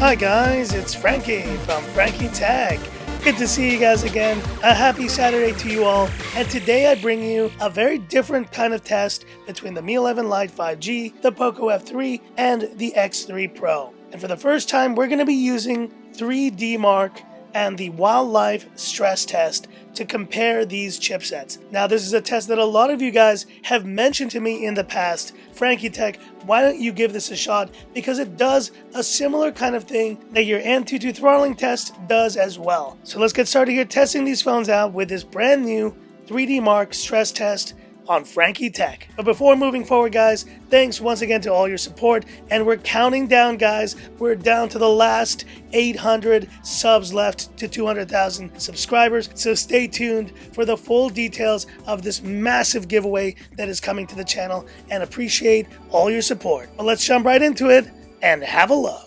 Hi guys, it's Frankie from Frankie Tech. Good to see you guys again. A happy Saturday to you all. And today I bring you a very different kind of test between the Mi 11 Lite 5G, the POCO F3, and the X3 Pro. And for the first time, we're going to be using 3D Mark and the wildlife stress test to compare these chipsets. Now, this is a test that a lot of you guys have mentioned to me in the past. Frankie Tech, why don't you give this a shot? Because it does a similar kind of thing that your Antutu throttling test does as well. So let's get started here testing these phones out with this brand new 3D Mark stress test on Frankie Tech. But before moving forward, guys, thanks once again to all your support, and we're counting down, guys. We're down to the last 800 subs left to 200,000 subscribers, so stay tuned for the full details of this massive giveaway that is coming to the channel, and appreciate all your support. But let's jump right into it and have a look.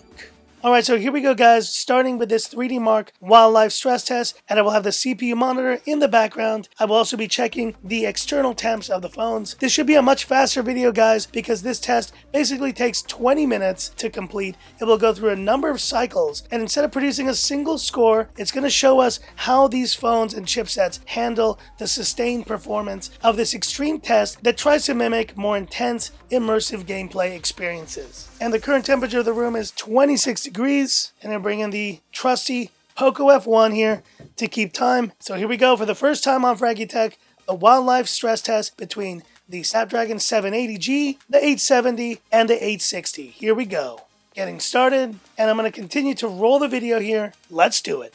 Alright, so here we go, guys, starting with this 3D Mark wildlife stress test, and I will have the CPU monitor in the background. I will also be checking the external temps of the phones. This should be a much faster video, guys, because this test basically takes 20 minutes to complete. It will go through a number of cycles, and instead of producing a single score, it's going to show us how these phones and chipsets handle the sustained performance of this extreme test that tries to mimic more intense, immersive gameplay experiences. And the current temperature of the room is 26 degrees, and I'm bringing the trusty POCO F1 here to keep time. So here we go for the first time on Frankie Tech, the wildlife stress test between the Snapdragon 780G, the 870, and the 860. Here we go. Getting started, and I'm going to continue to roll the video here. Let's do it.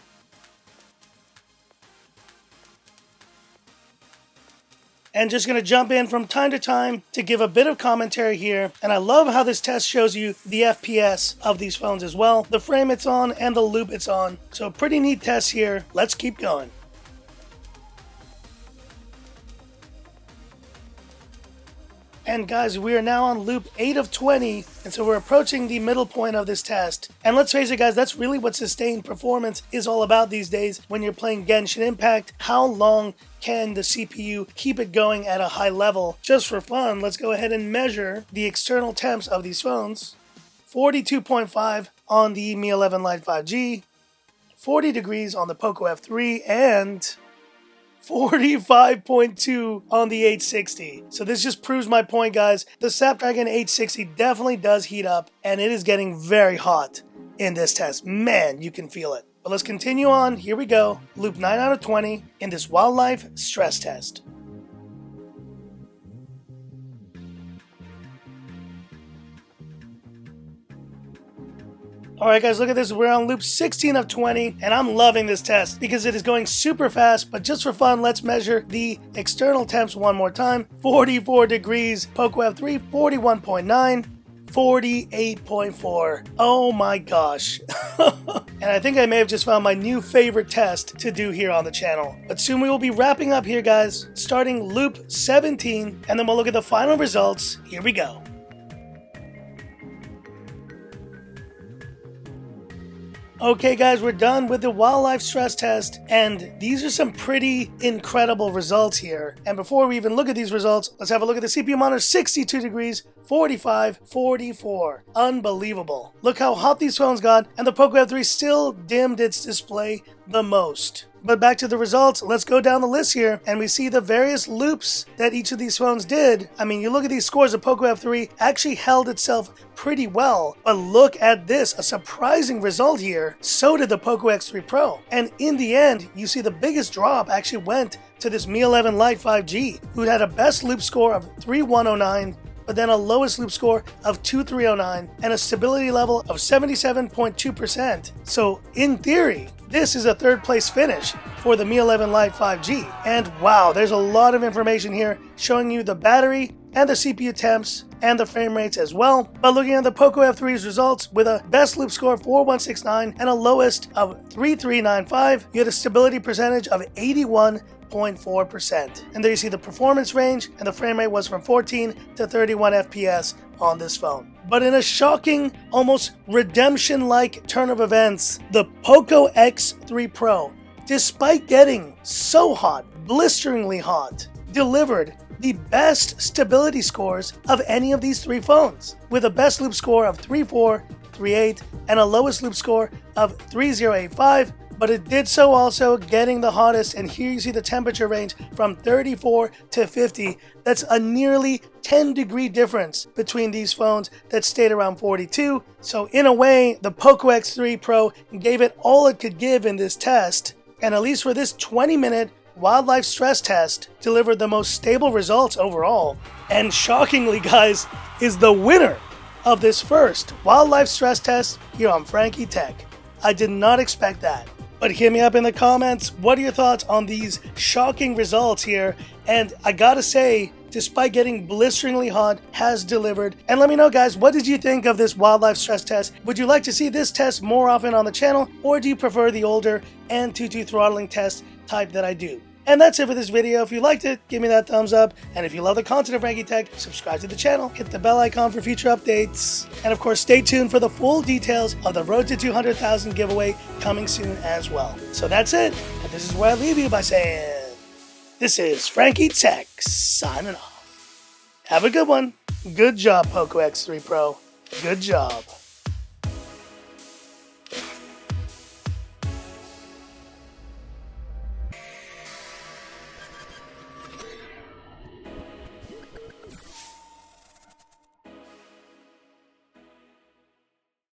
And just going to jump in from time to time to give a bit of commentary here. And I love how this test shows you the FPS of these phones as well, the frame it's on and the loop it's on. So pretty neat test here. Let's keep going. And guys, we are now on loop 8 of 20, and so we're approaching the middle point of this test. And let's face it, guys, that's really what sustained performance is all about these days when you're playing Genshin Impact. How long can the CPU keep it going at a high level? Just for fun, let's go ahead and measure the external temps of these phones. 42.5 on the Mi 11 Lite 5G, 40 degrees on the POCO F3, and 45.2 on the 860. So this just proves my point, guys. The Snapdragon 860 definitely does heat up, and it is getting very hot in this test. Man, you can feel it. But let's continue on. Here we go. Loop 9 out of 20 in this wildlife stress test. Alright guys, look at this. We're on loop 16 of 20, and I'm loving this test because it is going super fast. But just for fun, let's measure the external temps one more time. 44 degrees, POCO F3, 41.9, 48.4. Oh my gosh. And I think I may have just found my new favorite test to do here on the channel. But soon we will be wrapping up here, guys, starting loop 17, and then we'll look at the final results. Here we go. Okay guys, we're done with the wildlife stress test, and these are some pretty incredible results here. And before we even look at these results, let's have a look at the CPU monitor. 62 degrees, 45, 44. Unbelievable. Look how hot these phones got, and the POCO F3 still dimmed its display the most. But back to the results, let's go down the list here, and we see the various loops that each of these phones did. I mean, you look at these scores, the POCO F3 actually held itself pretty well, but look at this, a surprising result here. So did the POCO X3 Pro. And in the end, you see the biggest drop actually went to this Mi 11 Lite 5G, who had a best loop score of 3109, but then a lowest loop score of 2309 and a stability level of 77.2%. So in theory, this is a third place finish for the Mi 11 Lite 5G. And wow, there's a lot of information here showing you the battery and the CPU temps and the frame rates as well. But looking at the POCO F3's results, with a best loop score of 4169 and a lowest of 3395, you had a stability percentage of 81.4%. And there you see the performance range, and the frame rate was from 14 to 31 FPS on this phone. But in a shocking, almost redemption-like turn of events, the POCO X3 Pro, despite getting so hot, blisteringly hot, delivered the best stability scores of any of these three phones, with a best loop score of 34 0.38 and a lowest loop score of 3085, but it did so also getting the hottest, and here you see the temperature range from 34 to 50. That's a nearly 10-degree difference between these phones that stayed around 42. So in a way, the POCO X3 Pro gave it all it could give in this test, and at least for this 20-minute wildlife stress test, delivered the most stable results overall. And shockingly, guys, is the winner of this first wildlife stress test here on Frankie Tech. I did not expect that. But hit me up in the comments. What are your thoughts on these shocking results here? And I gotta say, despite getting blisteringly hot, has delivered. And let me know, guys, what did you think of this wildlife stress test? Would you like to see this test more often on the channel, or do you prefer the older Antutu throttling test type that I do? And that's it for this video. If you liked it, give me that thumbs up. And if you love the content of Frankie Tech, subscribe to the channel, hit the bell icon for future updates. And of course, stay tuned for the full details of the Road to 200,000 giveaway coming soon as well. So that's it. And this is where I leave you by saying, this is Frankie Tech signing off. Have a good one. Good job, POCO X3 Pro. Good job.